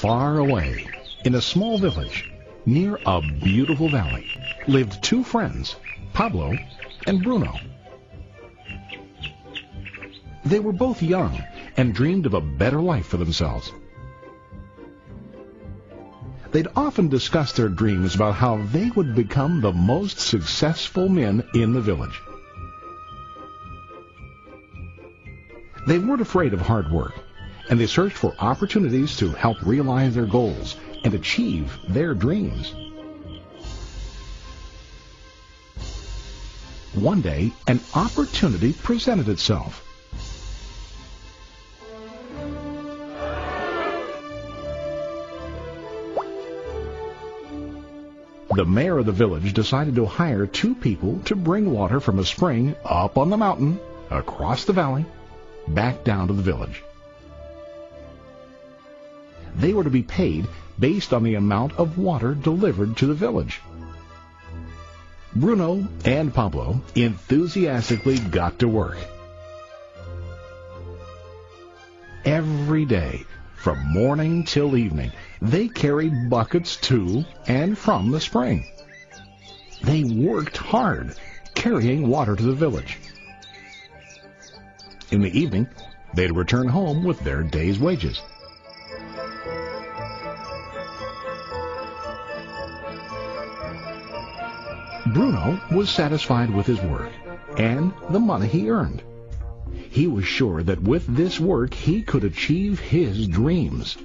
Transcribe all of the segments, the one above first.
Far away, in a small village, near a beautiful valley, lived two friends, Pablo and Bruno. They were both young and dreamed of a better life for themselves. They'd often discuss their dreams about how they would become the most successful men in the village. They weren't afraid of hard work, and they searched for opportunities to help realize their goals and achieve their dreams. One day, an opportunity presented itself. The mayor of the village decided to hire two people to bring water from a spring up on the mountain, across the valley, back down to the village. They were to be paid based on the amount of water delivered to the village. Bruno and Pablo enthusiastically got to work. Every day, from morning till evening, they carried buckets to and from the spring. They worked hard, carrying water to the village. In the evening, they'd return home with their day's wages. Bruno was satisfied with his work and the money he earned. He was sure that with this work he could achieve his dreams.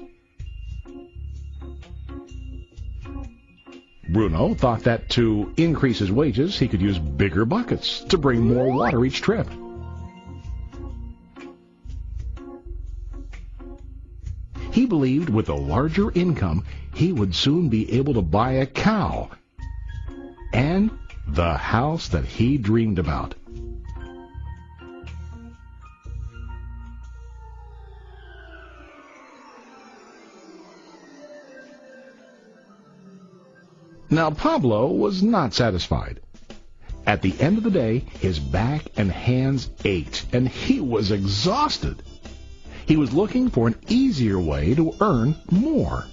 Bruno thought that to increase his wages, he could use bigger buckets to bring more water each trip. He believed with a larger income, he would soon be able to buy a cow and the house that he dreamed about. Now, Pablo was not satisfied. At the end of the day, his back and hands ached, and he was exhausted. He was looking for an easier way to earn more.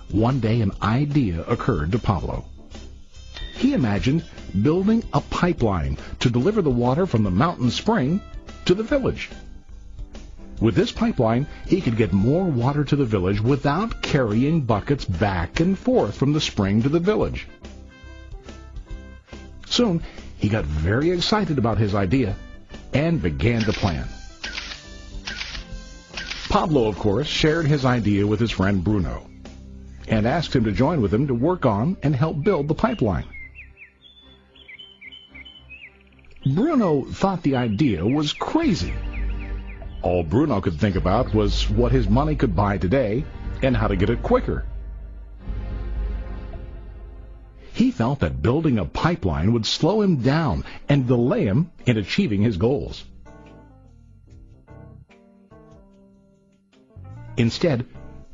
One day, an idea occurred to Pablo. He imagined building a pipeline to deliver the water from the mountain spring to the village. With this pipeline, he could get more water to the village without carrying buckets back and forth from the spring to the village. Soon, he got very excited about his idea and began to plan. Pablo, of course, shared his idea with his friend Bruno and asked him to join with him to work on and help build the pipeline. Bruno thought the idea was crazy. All Bruno could think about was what his money could buy today and how to get it quicker. He felt that building a pipeline would slow him down and delay him in achieving his goals. Instead,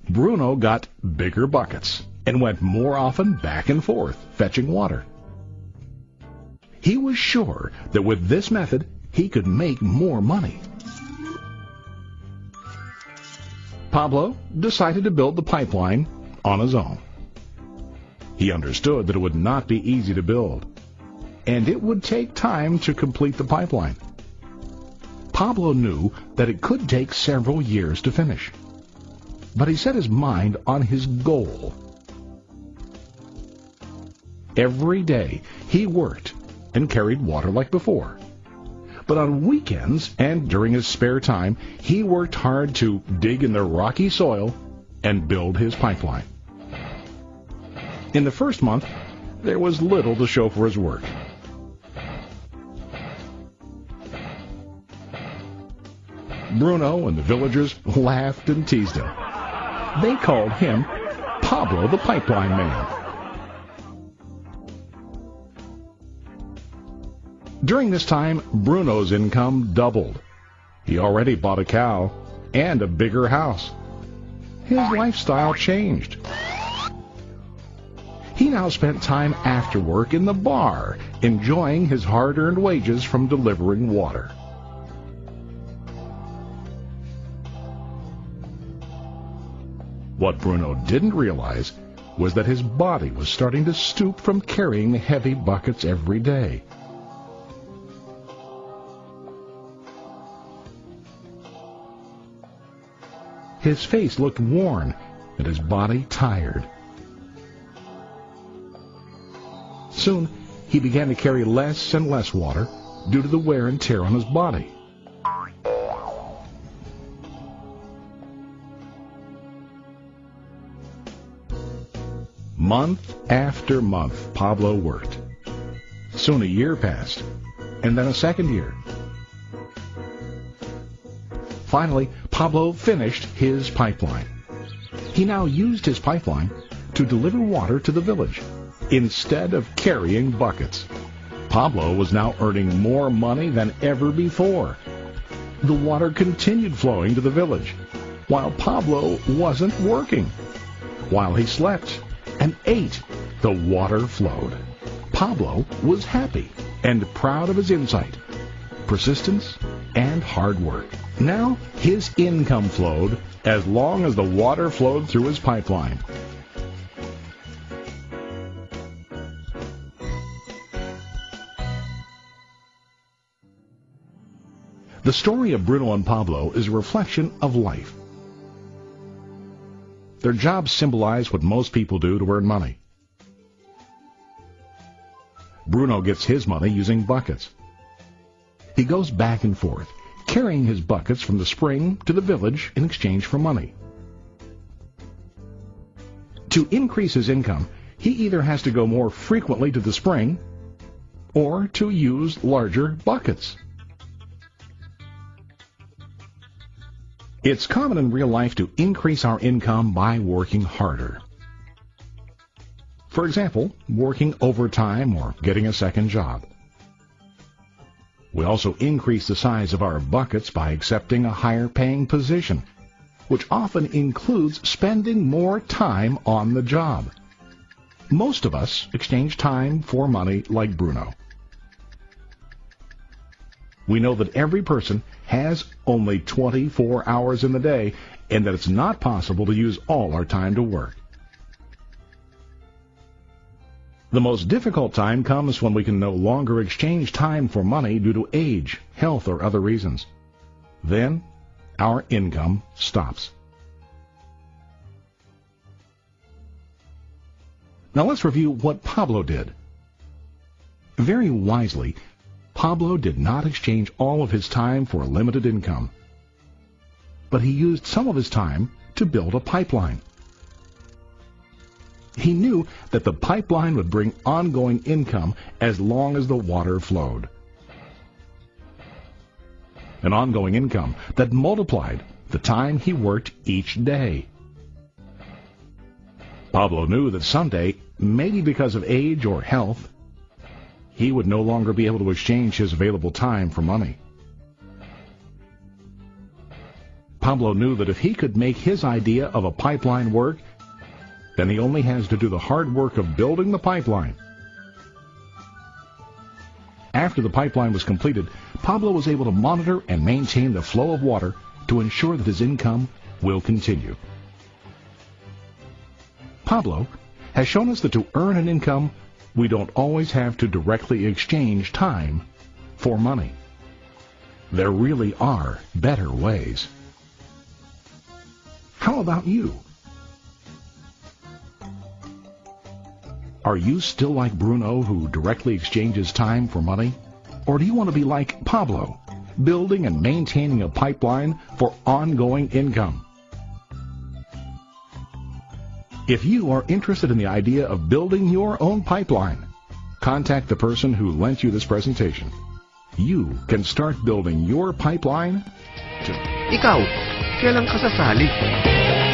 Bruno got bigger buckets and went more often back and forth, fetching water. He was sure that with this method, he could make more money. Pablo decided to build the pipeline on his own. He understood that it would not be easy to build, and it would take time to complete the pipeline. Pablo knew that it could take several years to finish, but he set his mind on his goal. Every day he worked and carried water like before. But on weekends and during his spare time, he worked hard to dig in the rocky soil and build his pipeline. In the first month, there was little to show for his work. Bruno and the villagers laughed and teased him. They called him Pablo the Pipeline Man. During this time, Bruno's income doubled. He already bought a cow and a bigger house. His lifestyle changed. He now spent time after work in the bar, enjoying his hard-earned wages from delivering water. What Bruno didn't realize was that his body was starting to stoop from carrying the heavy buckets every day. His face looked worn and his body tired. Soon, he began to carry less and less water due to the wear and tear on his body. Month after month, Pablo worked. Soon a year passed, and then a second year. Finally, Pablo finished his pipeline. He now used his pipeline to deliver water to the village instead of carrying buckets. Pablo was now earning more money than ever before. The water continued flowing to the village, while Pablo wasn't working. While he slept and ate, the water flowed. Pablo was happy and proud of his insight, persistence, and hard work. Now his income flowed as long as the water flowed through his pipeline. The story of Bruno and Pablo is a reflection of life. Their jobs symbolize what most people do to earn money. Bruno gets his money using buckets. He goes back and forth, carrying his buckets from the spring to the village in exchange for money. To increase his income, he either has to go more frequently to the spring or to use larger buckets. It's common in real life to increase our income by working harder. For example, working overtime or getting a second job. We also increase the size of our buckets by accepting a higher paying position, which often includes spending more time on the job. Most of us exchange time for money like Bruno. We know that every person has only 24 hours in the day and that it's not possible to use all our time to work. The most difficult time comes when we can no longer exchange time for money due to age, health, or other reasons. Then, our income stops. Now let's review what Pablo did. Very wisely, Pablo did not exchange all of his time for a limited income, but he used some of his time to build a pipeline. He knew that the pipeline would bring ongoing income as long as the water flowed. An ongoing income that multiplied the time he worked each day. Pablo knew that someday, maybe because of age or health, he would no longer be able to exchange his available time for money. Pablo knew that if he could make his idea of a pipeline work, then he only has to do the hard work of building the pipeline. After the pipeline was completed, Pablo was able to monitor and maintain the flow of water to ensure that his income will continue. Pablo has shown us that to earn an income, we don't always have to directly exchange time for money. There really are better ways. How about you? Are you still like Bruno, who directly exchanges time for money? Or do you want to be like Pablo, building and maintaining a pipeline for ongoing income? If you are interested in the idea of building your own pipeline, contact the person who lent you this presentation. You can start building your pipeline today. Ikaw, kailan ka sasali?